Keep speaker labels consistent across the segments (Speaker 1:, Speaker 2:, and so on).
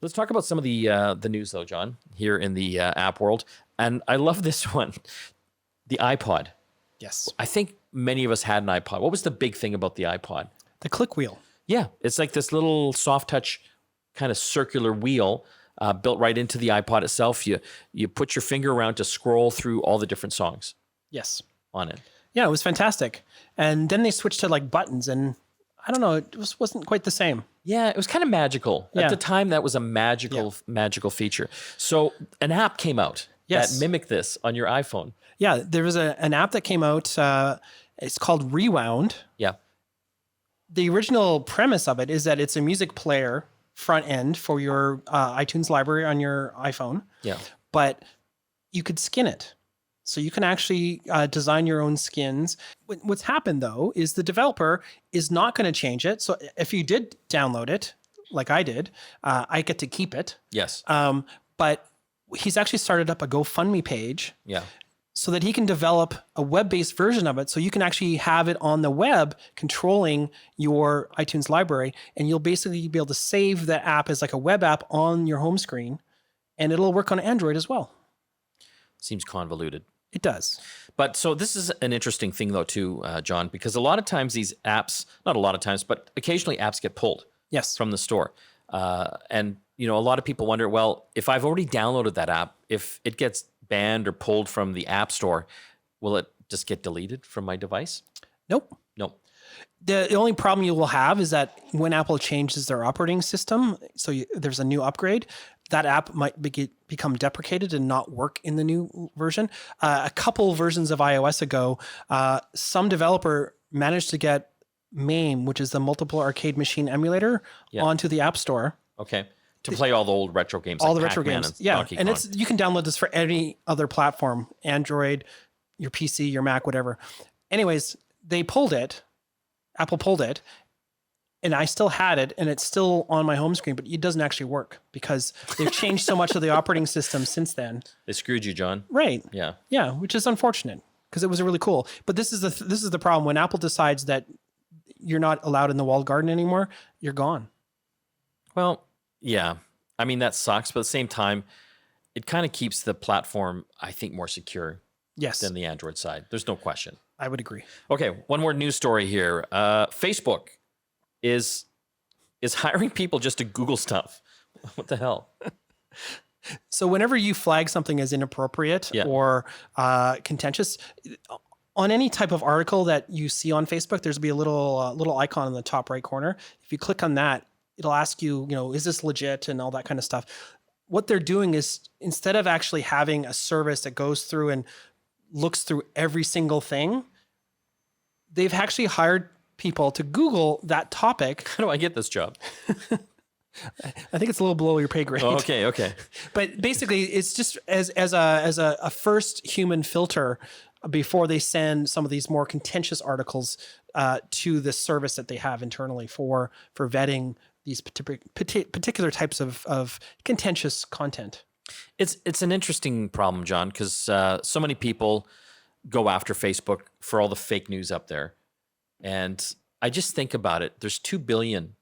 Speaker 1: Let's talk about some of the news, though, John, here in the app world. And I love this one, the iPod.
Speaker 2: Yes.
Speaker 1: I think many of us had an iPod. What was the big thing about the iPod?
Speaker 2: The click wheel.
Speaker 1: Yeah, it's like this little soft touch kind of circular wheel built right into the iPod itself. You put your finger around to scroll through all the different songs.
Speaker 2: Yes.
Speaker 1: On it.
Speaker 2: Yeah, it was fantastic. And then they switched to like buttons, and I don't know, it wasn't quite the same.
Speaker 1: Yeah, it was kind of magical.
Speaker 2: Yeah.
Speaker 1: At the time, that was a magical feature. So an app came out that mimicked this on your iPhone.
Speaker 2: Yeah, there was an app that came out. It's called Rewound.
Speaker 1: Yeah.
Speaker 2: The original premise of it is that it's a music player front end for your iTunes library on your iPhone.
Speaker 1: Yeah.
Speaker 2: But you could skin it. So you can actually design your own skins. What's happened, though, is the developer is not going to change it. So if you did download it, like I did, I get to keep it.
Speaker 1: Yes.
Speaker 2: But he's actually started up a GoFundMe page.
Speaker 1: Yeah.
Speaker 2: So that he can develop a web-based version of it, so you can actually have it on the web controlling your iTunes library, and you'll basically be able to save the app as like a web app on your home screen, and it'll work on Android as well.
Speaker 1: Seems convoluted.
Speaker 2: It does.
Speaker 1: But so this is an interesting thing, though, too, John, because a lot of times these apps, not a lot of times, but occasionally apps get pulled from the store. And, you know, a lot of people wonder, well, if I've already downloaded that app, if it gets banned or pulled from the app store, will it just get deleted from my device?
Speaker 2: Nope.
Speaker 1: Nope.
Speaker 2: The only problem you will have is that when Apple changes their operating system, so there's a new upgrade, that app might become deprecated and not work in the new version. A couple versions of iOS ago, some developer managed to get MAME, which is the multiple arcade machine emulator, onto the App Store.
Speaker 1: Okay. To play all the old retro games.
Speaker 2: All
Speaker 1: like
Speaker 2: the retro
Speaker 1: Pac-Man
Speaker 2: games.
Speaker 1: And
Speaker 2: yeah.
Speaker 1: Donkey
Speaker 2: And
Speaker 1: Kong.
Speaker 2: you can download this for any other platform, Android, your PC, your Mac, whatever. Anyways, they pulled it. Apple pulled it. And I still had it, and it's still on my home screen, but it doesn't actually work because they've changed so much of the operating system since then.
Speaker 1: They screwed you, John.
Speaker 2: Right.
Speaker 1: Yeah.
Speaker 2: Yeah, which is unfortunate because it was really cool. But this is the problem. When Apple decides that you're not allowed in the walled garden anymore, you're gone.
Speaker 1: Well, yeah. I mean, that sucks, but at the same time, it kind of keeps the platform, I think, more secure than the Android side. There's no question.
Speaker 2: I would agree.
Speaker 1: Okay, one more news story here. Facebook is hiring people just to Google stuff. What the hell?
Speaker 2: So whenever you flag something as inappropriate or contentious, on any type of article that you see on Facebook, there's be a little icon in the top right corner. If you click on that, it'll ask you, is this legit and all that kind of stuff. What they're doing is instead of actually having a service that goes through and looks through every single thing, they've actually hired people to Google that topic.
Speaker 1: How do I get this job?
Speaker 2: I think it's a little below your pay grade.
Speaker 1: Oh, okay.
Speaker 2: But basically, it's just as a first human filter before they send some of these more contentious articles to the service that they have internally for vetting these particular types of contentious content.
Speaker 1: It's an interesting problem, John, because so many people go after Facebook for all the fake news up there. And I just think about it. There's 2 billion.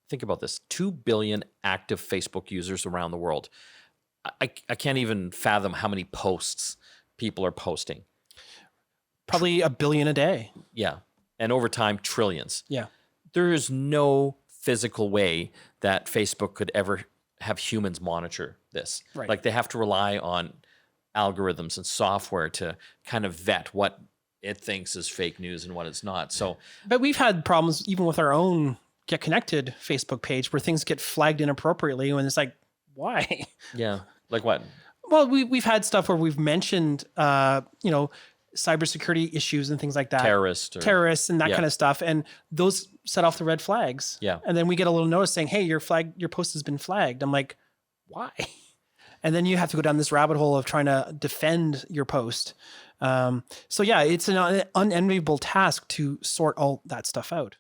Speaker 1: Think about this. 2 billion active Facebook users around the world. I can't even fathom how many posts people are posting.
Speaker 2: Probably 1 billion a day.
Speaker 1: Yeah. And over time, trillions.
Speaker 2: Yeah.
Speaker 1: There is no physical way that Facebook could ever have humans monitor this.
Speaker 2: Right.
Speaker 1: Like they have to rely on algorithms and software to kind of vet what it thinks is fake news and what it's not. So,
Speaker 2: but we've had problems even with our own GetConnected Facebook page where things get flagged inappropriately when it's like, why?
Speaker 1: Yeah. Like what?
Speaker 2: Well, we've had stuff where we've mentioned, cybersecurity issues and things like that. Terrorists and that kind of stuff. And those set off the red flags.
Speaker 1: Yeah.
Speaker 2: And then we get a little notice saying, hey, your post has been flagged. I'm like, why? And then you have to go down this rabbit hole of trying to defend your post. So yeah, it's an unenviable task to sort all that stuff out.